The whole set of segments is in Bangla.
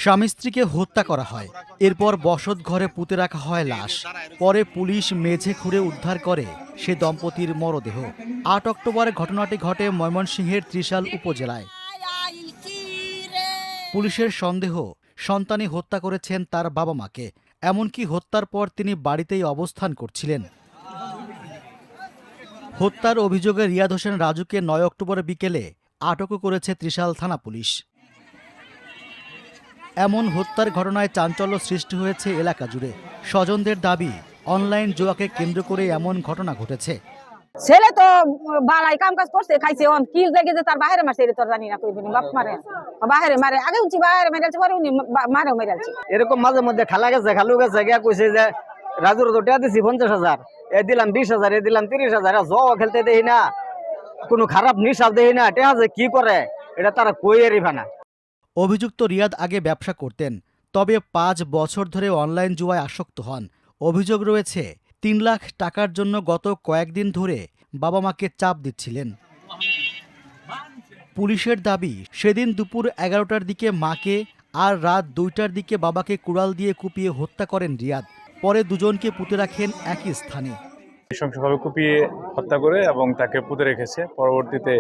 স্বামী স্ত্রীকে হত্যা করা হয়, এরপর বসত ঘরে পুঁতে রাখা হয় লাশ। পরে পুলিশ মেঝে খুঁড়ে উদ্ধার করে সে দম্পতির মরদেহ। ৮ অক্টোবর ঘটনাটি ঘটে ময়মনসিংহের ত্রিশাল উপজেলায়। পুলিশের সন্দেহ, সন্তানই হত্যা করেছেন তার বাবা মাকে। এমনকি হত্যার পর তিনি বাড়িতেই অবস্থান করছিলেন। হত্যার অভিযোগে রিয়াদ হোসেন রাজুকে ৯ অক্টোবর বিকেলে আটকও করেছে ত্রিশাল থানা পুলিশ। এমন হত্যার ঘটনায় চাঞ্চল্য সৃষ্টি হয়েছে এলাকা জুড়ে। স্বজনদের দাবি, অনলাইন জুয়াকে কেন্দ্র করে এমন ঘটনা ঘটেছে। ছেলে তো বালাই কাম কাজ করছে, খাইছে, কি জায়গায় যে তার বাইরে মারছে তোর জানি না, কইবনি বাপ মারে বাইরে মারে, আগে উঠছি বাইরে মেরেছে, পরে উনি মারেও মেরেছে। এরকম মাঝে মধ্যে খালা গেছে, খালু গেছে, গিয়া কইছে যে রাজুর তো টিয়া দিছি 50,000, এ দিলাম 20,000, এ দিলাম 30,000, জও খেলতে দেখি না, কোনো খারাপ নিশাব দেখি না, টিয়া যে কি করে এটা তারা কইয়েরই ভানা। অভিযুক্ত রিয়াদ আগে ব্যবসা করতেন, তবে 5 বছর ধরে অনলাইন জুয়ায় আসক্ত হন। অভিযোগ রয়েছে 3 লাখ টাকার জন্য গত কয়েকদিন ধরে বাবা মাকে চাপ দিচ্ছিলেন। পুলিশের দাবি, সেদিন দুপুর 11টার দিকে মাকে আর রাত 2টার দিকে বাবাকে কুড়াল দিয়ে কুপিয়ে হত্যা করেন রিয়াদ। পরে দুজনকে পুঁতে রাখেন একই স্থানে। নৃশংসভাবে কুপিয়ে হত্যা করে এবং তাকে পুঁতে রেখেছে। পরবর্তীতে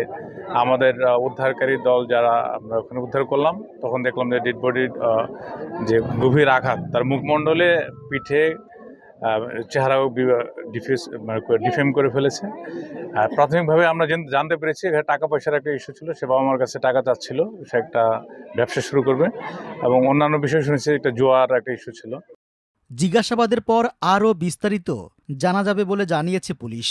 আমাদের উদ্ধারকারী দল যারা আমরা ওখানে উদ্ধার করলাম, তখন দেখলাম যে ডেড বডির যে গভীর আঘাত, তার মুখমণ্ডলে, পিঠে, চেহারাও ডিফেম করে ফেলেছে। প্রাথমিকভাবে আমরা জানতে পেরেছি এখানে টাকা পয়সার একটা ইস্যু ছিল, সে বাবা মার কাছে টাকা চাচ্ছিল, সে একটা ব্যবসা শুরু করবে, এবং অন্যান্য বিষয় শুনেছি একটা জুয়ার একটা ইস্যু ছিল। জিজ্ঞাসাবাদের পর আরও বিস্তারিত জানা যাবে বলে জানিয়েছে পুলিশ।